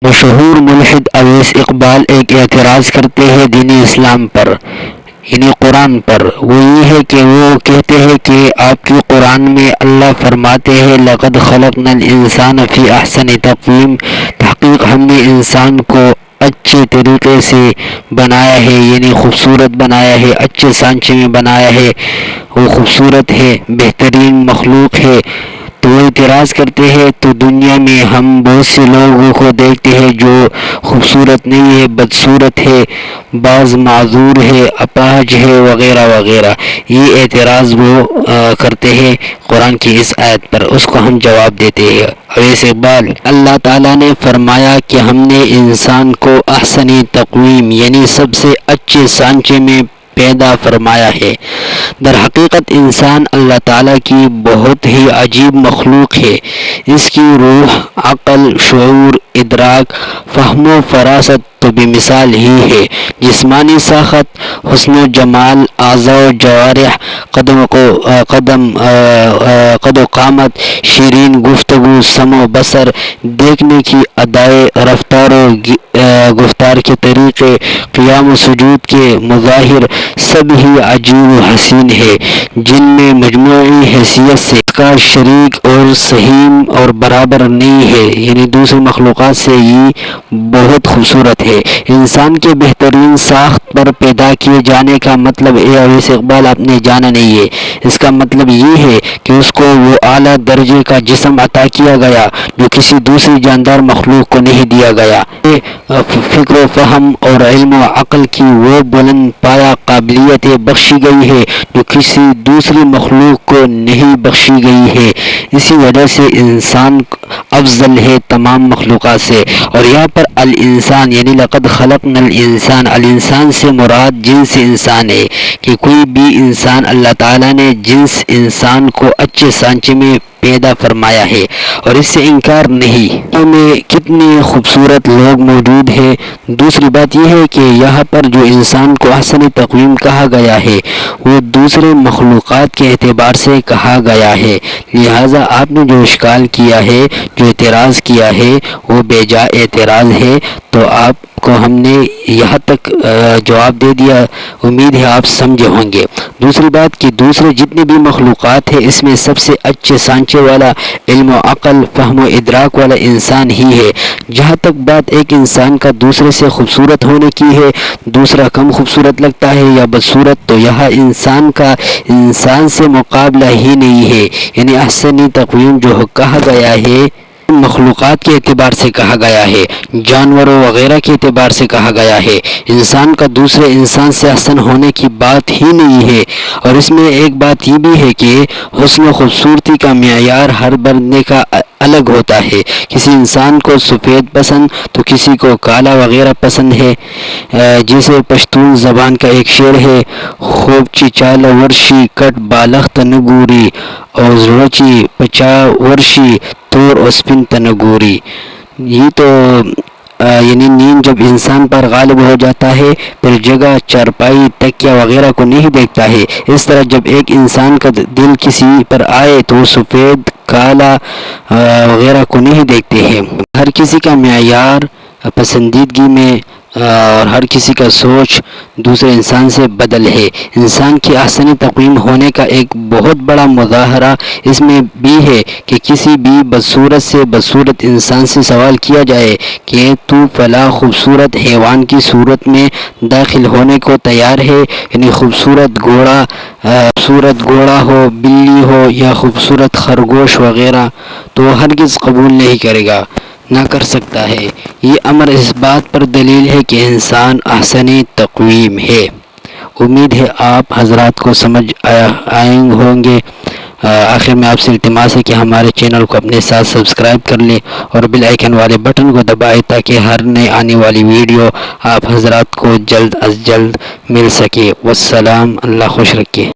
مشہور ملحد اویس اقبال ایک اعتراض کرتے ہیں دین اسلام پر، یعنی قرآن پر۔ وہ یہ ہے کہ وہ کہتے ہیں کہ آپ کی قرآن میں اللہ فرماتے ہیں لَقَدْ خَلَقْنَا الْإِنسَانَ فِي أَحْسَنِ تَقْوِيمٍ، تحقیق ہم نے انسان کو اچھے طریقے سے بنایا ہے، یعنی خوبصورت بنایا ہے، اچھے سانچے میں بنایا ہے، وہ خوبصورت ہے، بہترین مخلوق ہے۔ تو وہ اعتراض کرتے ہیں تو دنیا میں ہم بہت سے لوگوں کو دیکھتے ہیں جو خوبصورت نہیں ہے، بدصورت ہے، بعض معذور ہے، اپاہج ہے، وغیرہ وغیرہ۔ یہ اعتراض وہ کرتے ہیں قرآن کی اس آیت پر۔ اس کو ہم جواب دیتے ہیں اویس اقبال، اللہ تعالیٰ نے فرمایا کہ ہم نے انسان کو احسن تقویم یعنی سب سے اچھے سانچے میں پیدا فرمایا ہے۔ در حقیقت انسان اللہ تعالیٰ کی بہت ہی عجیب مخلوق ہے۔ اس کی روح، عقل، شعور، ادراک، فہم و فراست تو بے مثال ہی ہے۔ جسمانی ساخت، حسن و جمال، اعضاء و جوارح، قد و قامت، شیرین گفتگو، سمع و بصر، دیکھنے کی ادائے، رفتار و گفتار کے طریقے، قیام و سجود کے مظاہر، سب ہی عجیب و حسین ہے، جن میں مجموعی حیثیت سے اس کا شریک اور سہیم اور برابر نہیں ہے، یعنی دوسری مخلوقات سے یہ بہت خوبصورت ہے۔ انسان کے بہترین ساخت پر پیدا کیے جانے کا مطلب اے اویس اقبال آپ نے جانا نہیں ہے۔ اس کا مطلب یہ ہے کہ اس کو وہ اعلیٰ درجے کا جسم عطا کیا گیا جو کسی دوسری جاندار مخلوق کو نہیں دیا گیا۔ فکر و فہم اور علم و عقل کی وہ بلند پایہ قابلیتیں بخشی گئی ہے جو کسی دوسری مخلوق کو نہیں بخشی گئی ہے۔ اسی وجہ سے انسان افضل ہے تمام مخلوقات سے۔ اور یہاں پر الانسان یعنی لقد خلقنا الانسان، الانسان سے مراد جنس انسان ہے کہ کوئی بھی انسان اللہ تعالیٰ نے جنس انسان کو اچھے سانچے میں پیدا فرمایا ہے اور اس سے انکار نہیں۔ میں کتنے خوبصورت لوگ موجود ہیں۔ دوسری بات یہ ہے کہ یہاں پر جو انسان کو احسن تقویم کہا گیا ہے وہ دوسرے مخلوقات کے اعتبار سے کہا گیا ہے، لہٰذا آپ نے جو اشکال کیا ہے، جو اعتراض کیا ہے وہ بے جا اعتراض ہے۔ تو آپ کو ہم نے یہاں تک جواب دے دیا، امید ہے آپ سمجھے ہوں گے۔ دوسری بات کہ دوسرے جتنے بھی مخلوقات ہیں اس میں سب سے اچھے سانچے والا، علم و عقل، فہم و ادراک والا انسان ہی ہے۔ جہاں تک بات ایک انسان کا دوسرے سے خوبصورت ہونے کی ہے، دوسرا کم خوبصورت لگتا ہے یا بدصورت، تو یہاں انسان کا انسان سے مقابلہ ہی نہیں ہے، یعنی احسن تقویم جو کہا گیا ہے مخلوقات کے اعتبار سے کہا گیا ہے، جانوروں وغیرہ کے اعتبار سے کہا گیا ہے۔ انسان کا دوسرے انسان سے احسن ہونے کی بات ہی نہیں ہے۔ اور اس میں ایک بات یہ بھی ہے کہ حسن و خوبصورتی کا معیار ہر بندے کا الگ ہوتا ہے۔ کسی انسان کو سفید پسند تو کسی کو کالا وغیرہ پسند ہے۔ جیسے پشتون زبان کا ایک شعر ہے، خوب چال ورشی کٹ بالخت نگوری اور روچی پچا ورشی تور اسپن تنگوری۔ یہ تو یعنی نیند جب انسان پر غالب ہو جاتا ہے پھر جگہ، چارپائی، تکیہ وغیرہ کو نہیں دیکھتا ہے۔ اس طرح جب ایک انسان کا دل کسی پر آئے تو وہ سفید، کالا وغیرہ کو نہیں دیکھتے ہیں۔ ہر کسی کا معیار پسندیدگی میں اور ہر کسی کا سوچ دوسرے انسان سے بدل ہے۔ انسان کی احسن تقویم ہونے کا ایک بہت بڑا مظاہرہ اس میں بھی ہے کہ کسی بھی بدصورت سے بدصورت انسان سے سوال کیا جائے کہ تو فلاں خوبصورت حیوان کی صورت میں داخل ہونے کو تیار ہے، یعنی خوبصورت گھوڑا ہو، بلی ہو یا خوبصورت خرگوش وغیرہ، تو ہرگز قبول نہیں کرے گا، نہ کر سکتا ہے۔ یہ امر اس بات پر دلیل ہے کہ انسان احسن تقویم ہے۔ امید ہے آپ حضرات کو سمجھ آئیں ہوں گے۔ آخر میں آپ سے التماس ہے کہ ہمارے چینل کو اپنے ساتھ سبسکرائب کر لیں اور بیل آئیکن والے بٹن کو دبائیں تاکہ ہر نئے آنے والی ویڈیو آپ حضرات کو جلد از جلد مل سکے۔ والسلام، اللہ خوش رکھے۔